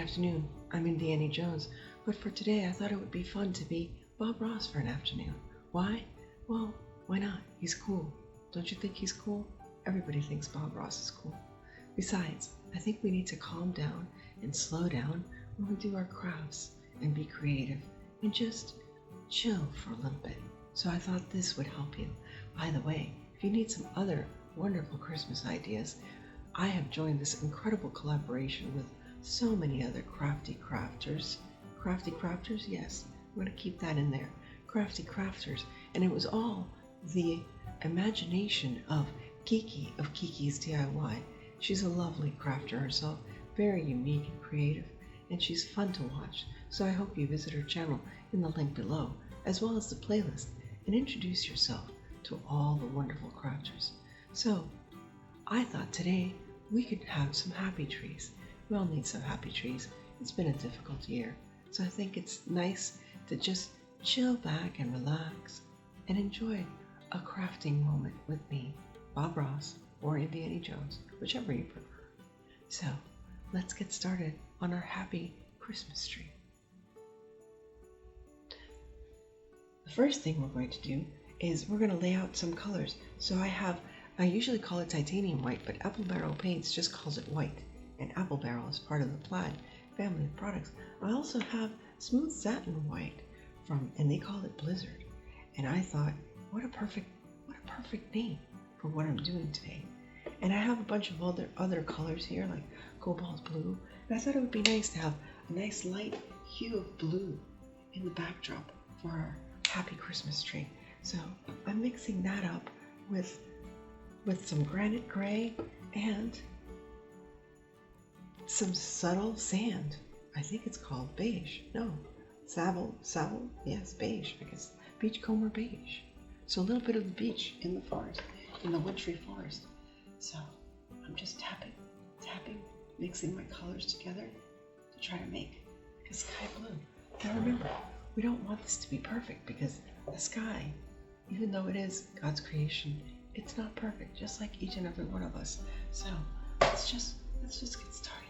afternoon. I'm Indiana Jones, but for today I thought it would be fun to be Bob Ross for an afternoon. Why? Well, why not? He's cool. Don't you think he's cool? Everybody thinks Bob Ross is cool. Besides, I think we need to calm down and slow down when we do our crafts and be creative and just chill for a little bit. So I thought this would help you. By the way, if you need some other wonderful Christmas ideas, I have joined this incredible collaboration with so many other crafty crafters. Crafty crafters? Yes, I'm going to keep that in there. Crafty crafters. And it was all the imagination of Kiki of Kiki's DIY. She's a lovely crafter herself, very unique and creative, and she's fun to watch. So I hope you visit her channel in the link below, as well as the playlist, and introduce yourself to all the wonderful crafters. So I thought today we could have some happy trees. We all need some happy trees. It's been a difficult year, so I think it's nice to just chill back and relax and enjoy a crafting moment with me, Bob Ross, or Indiana Jones, whichever you prefer. So let's get started on our happy Christmas tree. The first thing we're going to do is we're going to lay out some colors. So I usually call it titanium white, but Apple Barrel Paints just calls it white, and Apple Barrel is part of the Plaid family of products. I also have smooth satin white and they call it Blizzard. And I thought, what a perfect name for what I'm doing today. And I have a bunch of other colors here, like cobalt blue. And I thought it would be nice to have a nice light hue of blue in the backdrop for our happy Christmas tree. So I'm mixing that up with some granite gray and some subtle sand. I think it's called beige. No, sable. Yes, beige. I guess beachcomber beige. So a little bit of the beach in the forest, in the wintry forest. So I'm just tapping, mixing my colors together to try to make a sky blue. Now remember, we don't want this to be perfect because the sky, even though it is God's creation, it's not perfect, just like each and every one of us. So let's just get started.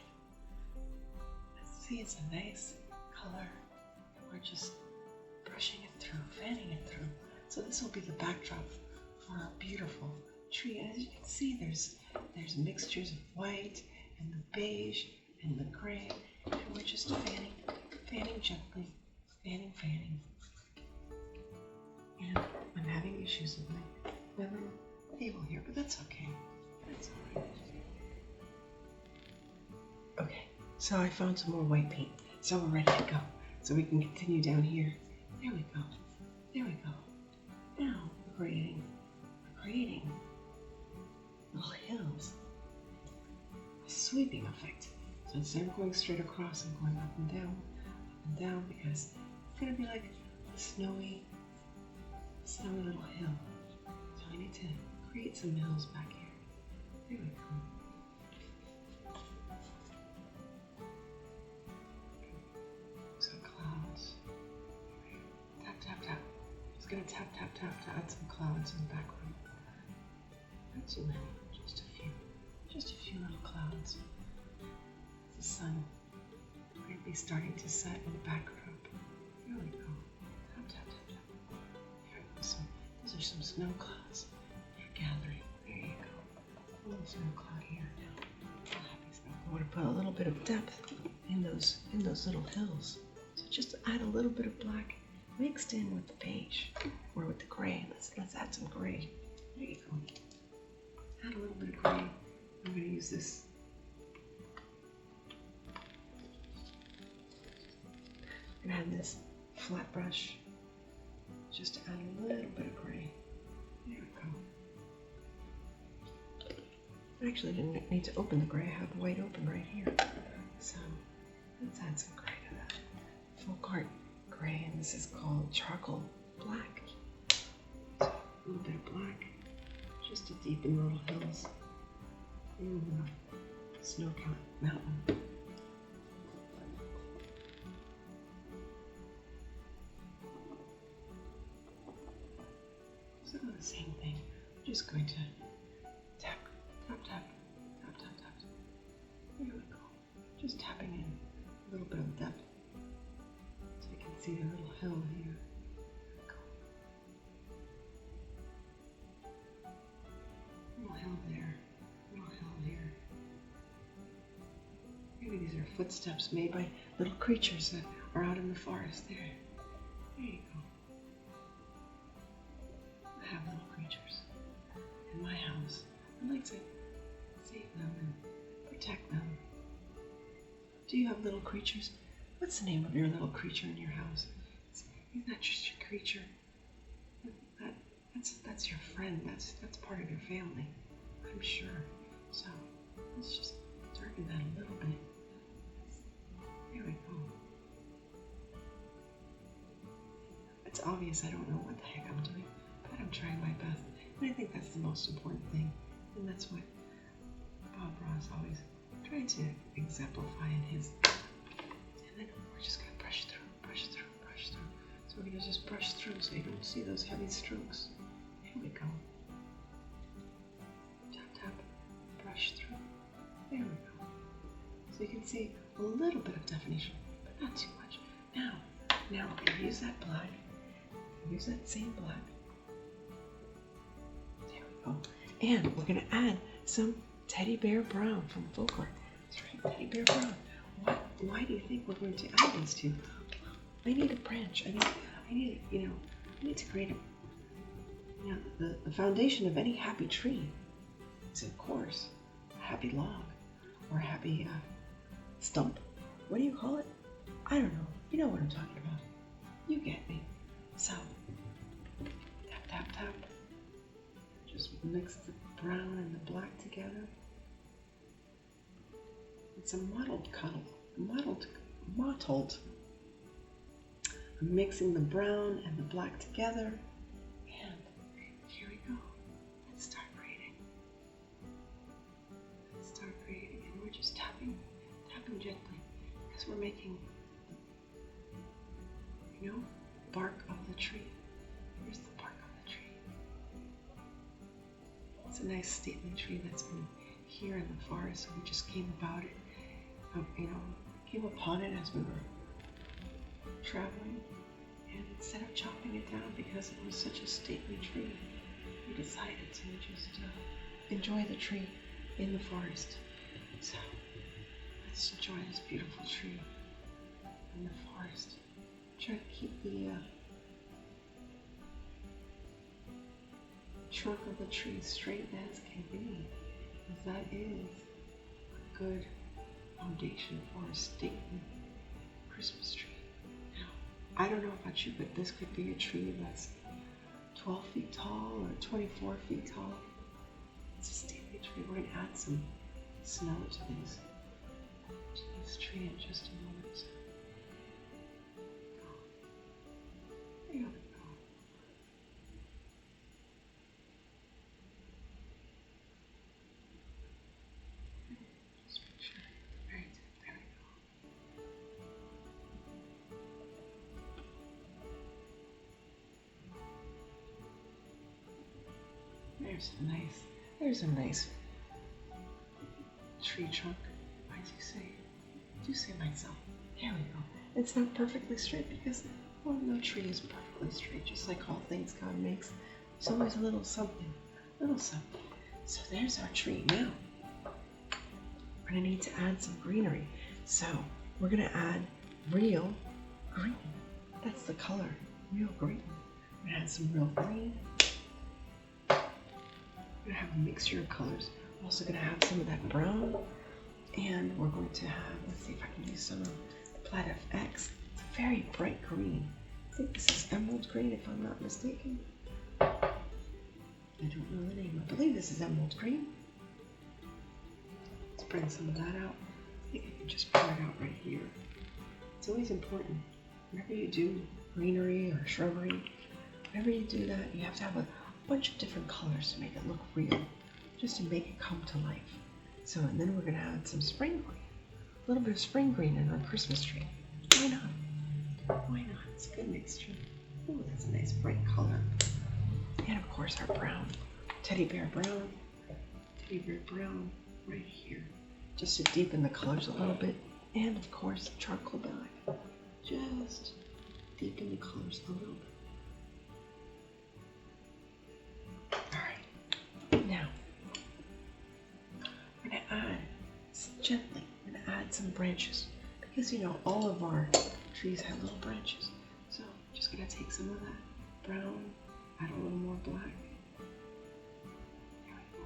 Let's see, it's a nice color. We're just brushing it through, fanning it through. So this will be the backdrop for our beautiful tree. And as you can see, there's mixtures of white and the beige and the gray. And we're just fanning gently, fanning. And I'm having issues with my little table here, but that's okay. That's all right. Okay, so I found some more white paint. So we're ready to go. So we can continue down here. There we go. Now we're creating little hills. A sweeping effect. So instead of going straight across, I'm going up and down, because it's going to be like a snowy little hill. So I need to create some hills back here. There we go. So clouds. Tap. Just gonna tap to add some clouds in the background. Not too many, just a few little clouds. The sun might be starting to set in the backdrop. There we go. Tap. There we go. Those are some snow clouds. They're gathering. There you go. A little snow cloud here now. I want to put a little bit of depth in those little hills. So just to add a little bit of black mixed in with the beige or with the gray. Let's add some gray. There you go. Add a little bit of gray. I'm going to use this. I'm going to add this flat brush just to add a little bit of gray. There we go. I actually didn't need to open the gray. I have white open right here. So let's add some gray to that. Full cart gray, and this is called charcoal black. So a little bit of black just to deepen the little hills in the snow-capped mountain. So the same thing. I'm just going to tap. There we go. Just tapping in a little bit of depth. So you can see the little hill here. Little hill there, little hill here. Maybe these are footsteps made by little creatures that are out in the forest there. There you go. I have little creatures in my house. I like to save them and protect them. Do you have little creatures? What's the name of your little creature in your house? Isn't that just your creature? That's your friend. That's part of your family, I'm sure. So let's just darken that a little bit. There we go. It's obvious I don't know what the heck I'm doing, but I'm trying my best. And I think that's the most important thing. And that's what Bob Ross always tried to exemplify in his. And then we're just going to brush through, brush through, brush through. So we're going to just brush through so you don't see those heavy strokes. Here we go. Tap, tap, brush through. There we go. So you can see a little bit of definition, but not too much. Now we're going to use that black. Use that same black. There we go. And we're going to add some teddy bear brown from folklore. That's right, teddy bear brown. Why do you think we're going to add these two? I need a branch. I need to create the foundation of any happy tree is, of course, a happy log or a happy stump. What do you call it? I don't know. You know what I'm talking about. You get me. So, tap, tap, tap. Just mix the brown and the black together. It's a mottled. I'm mixing the brown and the black together. And here we go. Let's start grading. And we're just tapping gently because we're making, bark of the tree. Here's the bark of the tree. It's a nice stately tree that's been here in the forest, so we just came about it, came upon it as we were traveling, and instead of chopping it down because it was such a stately tree, we decided to just enjoy the tree in the forest. So let's enjoy this beautiful tree in the forest. Try to keep the trunk of the tree straight as can be, because that is a good foundation for a stately Christmas tree. Now, I don't know about you, but this could be a tree that's 12 feet tall or 24 feet tall. It's a stately tree. We're going to add some snow to this tree in just a moment. There we go. Just make sure. Right, there we go. There's a nice tree trunk, as you say. I do say myself. There we go. It's not perfectly straight because, well, no tree is perfectly straight, just like all things God makes. There's always a little something. So there's our tree. Now, we're going to need to add some greenery. So we're going to add real green. That's the color, real green. We're going to add some real green. We're going to have a mixture of colors. We're also going to have some of that brown. And we're going to have, let's see if I can use some of the Plaid FX. It's a very bright green. I think this is emerald green, if I'm not mistaken. I don't know the name. I believe this is emerald green. Let's bring some of that out. I think I can just pour it out right here. It's always important. Whenever you do greenery or shrubbery, whenever you do that, you have to have a bunch of different colors to make it look real, just to make it come to life. So, and then we're going to add some spring green. A little bit of spring green in our Christmas tree. Why not? Why not? It's a good mixture. Ooh, that's a nice bright color. And of course our brown. Teddy bear brown right here. Just to deepen the colors a little bit. And of course, charcoal black. Just deepen the colors a little bit. Alright, now I'm going to add, gently, I'm going to add some branches. Because you know, all of our trees have little branches. So I'm just going to take some of that brown, add a little more black. There we go.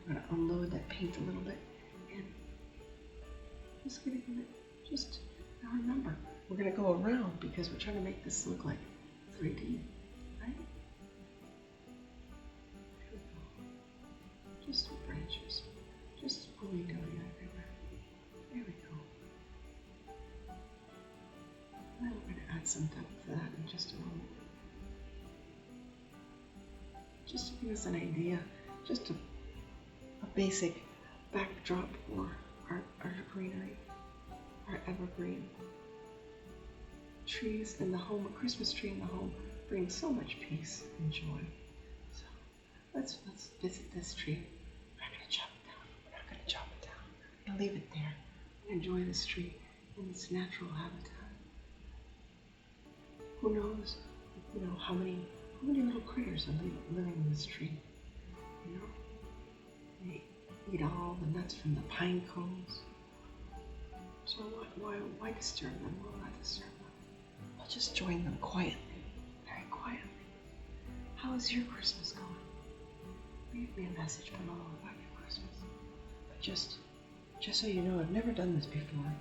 I'm going to unload that paint a little bit. And just going to give it, just, now remember, we're going to go around because we're trying to make this look like 3D, right? There we go. Just some branches. Just willy-nilly everywhere. There we go. And then we're going to add some depth to that in just a moment. Just to give us an idea, just a basic backdrop for our greenery, our evergreen. Trees in the home, a Christmas tree in the home brings so much peace and joy. So let's visit this tree. We're not going to chop it down. We're not going to chop it down. We're going to leave it there and enjoy this tree in its natural habitat. Who knows, you know, how many little critters are living in this tree. You know, they eat all the nuts from the pine cones. So why disturb them? We'll not disturb them. I'll just join them quietly, very quietly. How is your Christmas going? Leave me a message below about your Christmas. But just so you know, I've never done this before,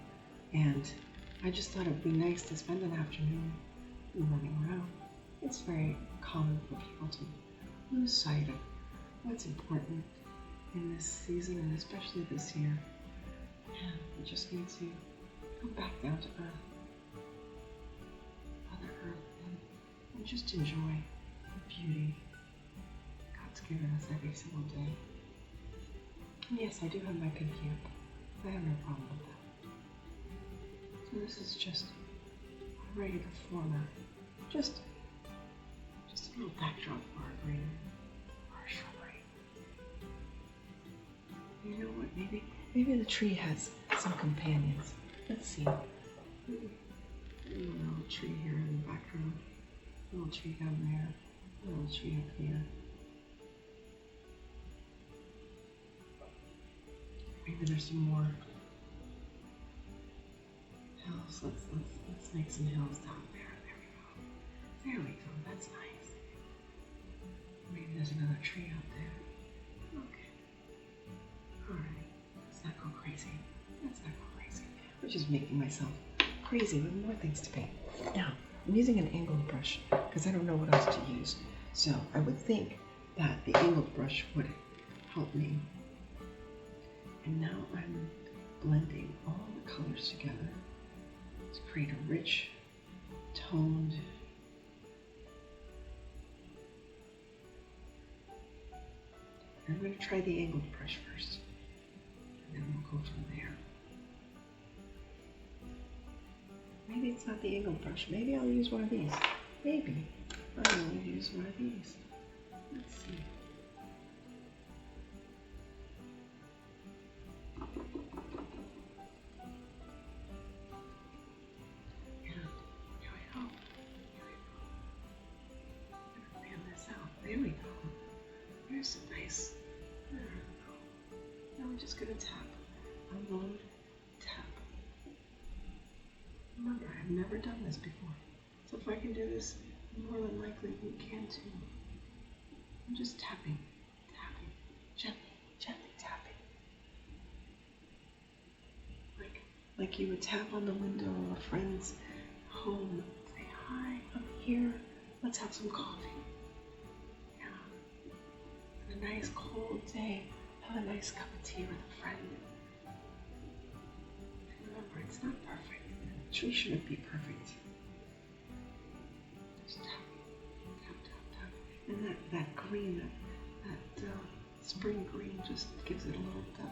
and I just thought it would be nice to spend an afternoon running around. It's very common for people to lose sight of what's important in this season, and especially this year. And we just need to go back down to earth, Mother Earth, and just enjoy the beauty God's given us every single day. And yes, I do have my pink camp. I have no problem with that. So this is just a regular former, just a little backdrop for our green, for our shrubbery. You know what? Maybe the tree has some companions. Let's see. Maybe a little tree here in the background, a little tree down there, a little tree up here. Maybe there's some more hills. Let's make some hills down there. There we go. That's nice. Maybe there's another tree out there. Okay. Alright. Let's not go crazy. We're just making myself crazy with more things to paint. Now, I'm using an angled brush because I don't know what else to use. So I would think that the angled brush would help me. And now I'm blending all the colors together to create a rich, toned, I'm going to try the angled brush first, and then we'll go from there. Maybe it's not the angled brush. Maybe I'll use one of these. Maybe I'll use one of these. Let's see. Yeah, here we go. Fan this out. There we go. There's some nice. There we go. Now we're just going to tap. Unload, tap. Remember, I've never done this before. So if I can do this, more than likely you can too. I'm just tapping, gently tapping. Like you would tap on the window of a friend's home. Say, hi, I'm here. Let's have some coffee. Yeah. A nice cold day. Have a nice cup of tea with a friend. And remember, it's not perfect. The tree shouldn't be perfect. Just tap. And that green, that spring green just gives it a little depth.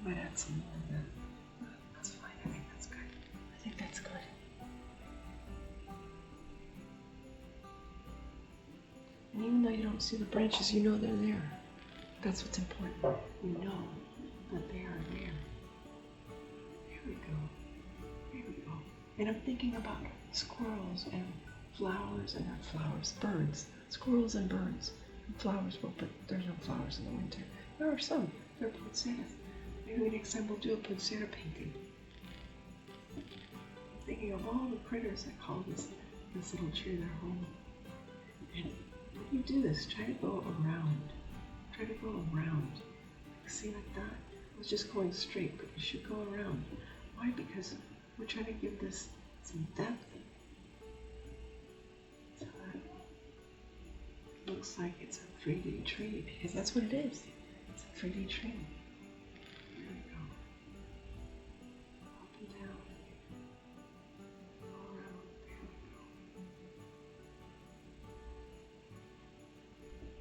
Might add some more of that. That's fine. I think that's good. And even though you don't see the branches, you know they're there. That's what's important. You know that they are there. There we go. There we go. And I'm thinking about squirrels and flowers, and not flowers, birds. Squirrels and birds. And flowers, well, but there's no flowers in the winter. There are some. They're poinsettias. Maybe next time we'll do a poinsettia painting. I'm thinking of all the critters that call this little tree their home. And when you do this, try to go around. Try to go around. Like, see, like that? I was just going straight, but you should go around. Why? Because we're trying to give this some depth. So that it looks like it's a 3D tree, because that's what it is. It's a 3D tree. There we go. Up and down. Go around. There we go.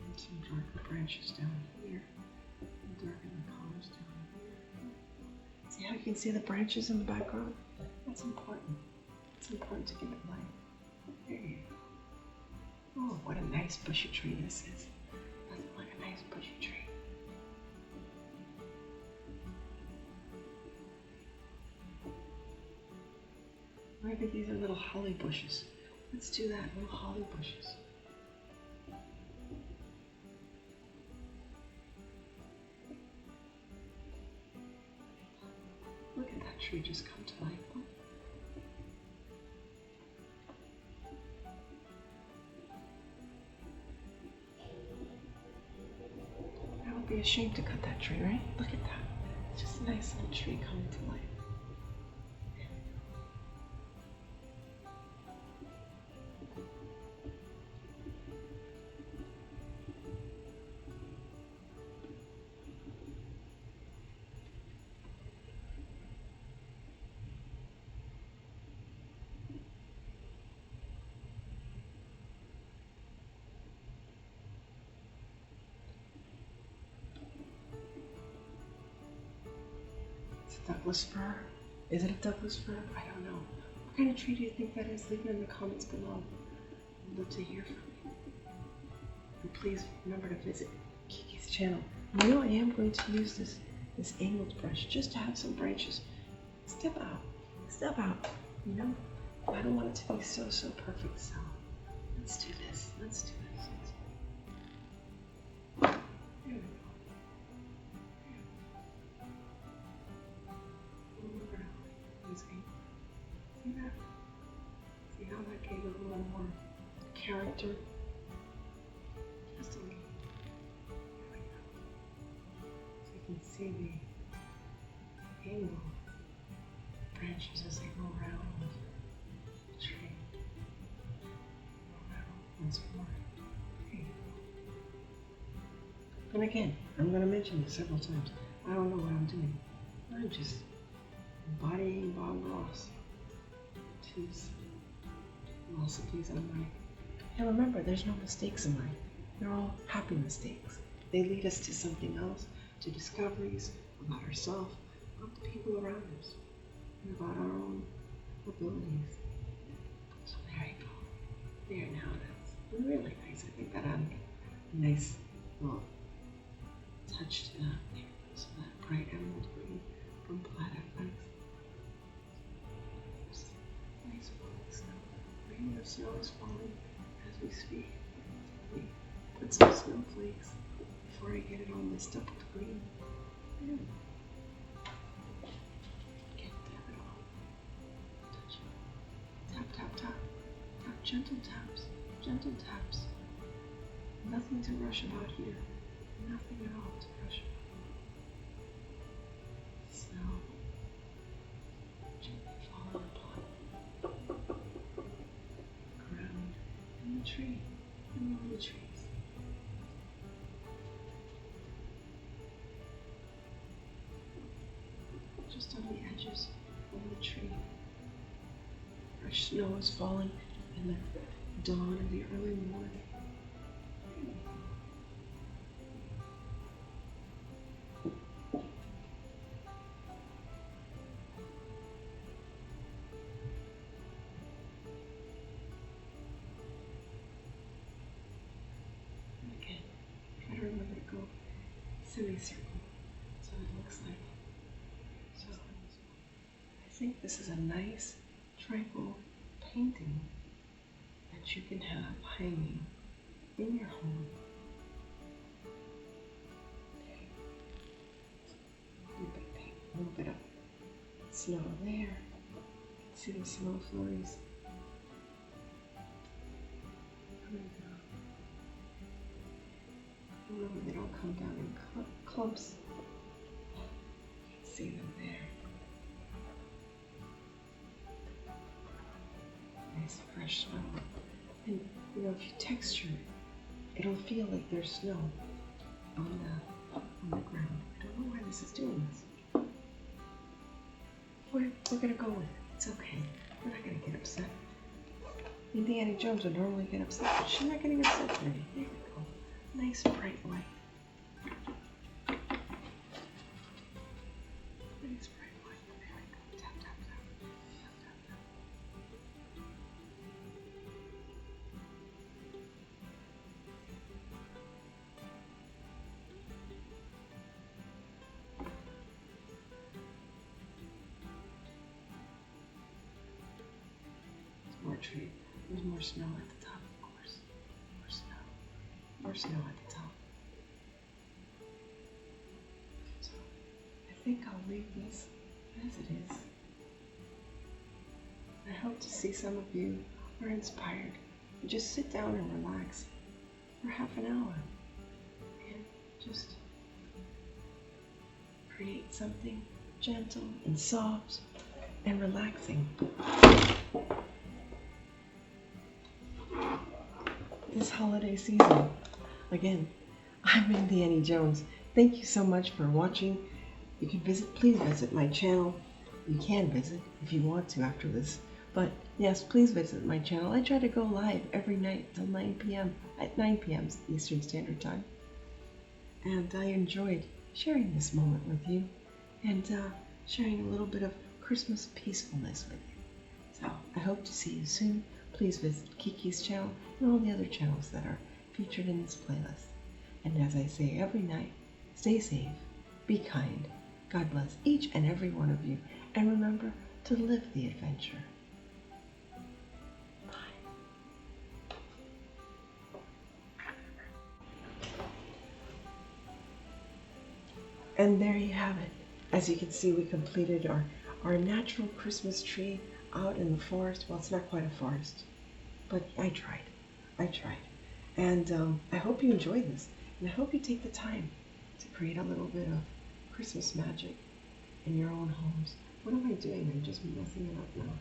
And some darker branches down here. And darken the colors down here. See how you can see the branches in the background? That's important. It's important to give it light. There you go. Oh, what a nice bushy tree this is. Doesn't look like a nice bushy tree. Maybe these are little holly bushes. Let's do that, little holly bushes. Look at that tree just come to life. I would be ashamed to cut that tree, right? Look at that. It's just a nice little tree coming to life. Douglas fir? Is it a Douglas fir? I don't know. What kind of tree do you think that is? Leave it in the comments below. I'd love to hear from you. And please remember to visit Kiki's channel. You know, I am going to use this angled brush just to have some branches. Step out. Step out. You know? I don't want it to be so perfect, so let's do this. Let's do this. There we go. See that? See how that gave it a little more character? Just a little. There we go. So you can see the angle branches as they go around the tree. Go around once more. There you go. And again, I'm going to mention this several times. I don't know what I'm doing. I'm just embodying Bob Ross. His philosophies on life. And remember, there's no mistakes in life. They're all happy mistakes. They lead us to something else, to discoveries about ourselves, about the people around us, and about our own abilities. So there you go. There now, that's really nice. I think that added a nice little touch to that. There goes that bright emerald green from Plaid. The snow is falling as we speak. We put some snowflakes before I get it all messed up with green. Yeah. Can't tap it all. Touch it. Tap, tap, tap. Tap, gentle taps. Gentle taps. Nothing to rush about here. Nothing at all to rush about. Snow. Gently falling upon the tree and all the trees. Just on the edges of the tree. Fresh snow is falling in the dawn of the early morning. Remember to go semicircle so it looks like think this is a nice, tranquil painting that you can have hanging in your home. Okay. A little bit of paint, a little bit of snow there. See the snow flurries? There we go. Remember, they don't come down in clumps. You can see them there. Nice fresh snow. And you know, if you texture it, it'll feel like there's snow on the ground. I don't know why this is doing this. We're gonna go with it. It's okay. We're not gonna get upset. Indiana Jones would normally get upset, but she's not getting upset today. There we go. Nice bright white. Nice bright white. There we go. Tap, tap, tap. Tap, tap, tap. More tree. There's more snow at the top, of course. More snow. More snow at the top. So I think I'll leave this as it is. I hope to see some of you are inspired and just sit down and relax for half an hour and just create something gentle and soft and relaxing. This holiday season. Again, I'm Indiana Jones. Thank you so much for watching. You can please visit my channel. You can visit if you want to after this. But yes, please visit my channel. I try to go live every night till 9 p.m. at 9 p.m. Eastern Standard Time. And I enjoyed sharing this moment with you and sharing a little bit of Christmas peacefulness with you. So I hope to see you soon. Please visit Kiki's channel and all the other channels that are featured in this playlist. And as I say every night, stay safe, be kind, God bless each and every one of you, and remember to live the adventure. Bye. And there you have it. As you can see, we completed our natural Christmas tree out in the forest. Well, it's not quite a forest, but I tried. And I hope you enjoy this, and I hope you take the time to create a little bit of Christmas magic in your own homes. What am I doing? I'm just messing it up now.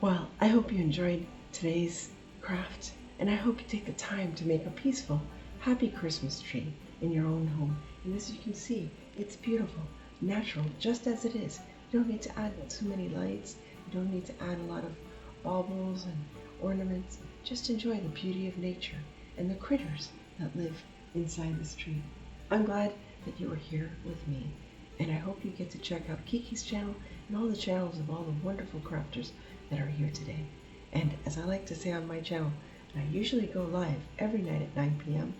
Well, I hope you enjoyed today's craft, and I hope you take the time to make a peaceful, happy Christmas tree in your own home. And as you can see, it's beautiful, natural, just as it is. You don't need to add too many lights. You don't need to add a lot of baubles and ornaments. Just enjoy the beauty of nature and the critters that live inside this tree. I'm glad that you were here with me, and I hope you get to check out Kiki's channel and all the channels of all the wonderful crafters that are here today. And as I like to say on my channel, I usually go live every night at 9 p.m.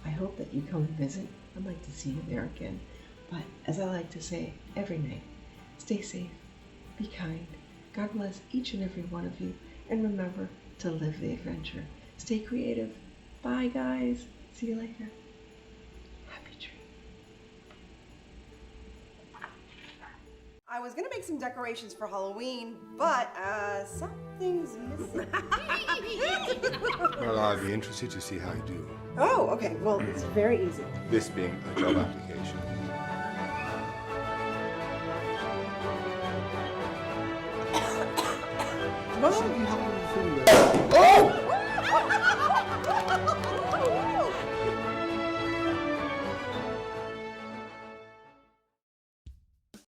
I hope that you come and visit. I'd like to see you there again. But as I like to say every night, stay safe, be kind, God bless each and every one of you, and remember to live the adventure. Stay creative. Bye guys. See you later. Happy tree. I was gonna make some decorations for Halloween, but something's missing. Well, I'd be interested to see how you do. Oh, okay. Well, it's very easy. This being a job application. Well, So you have a feeling that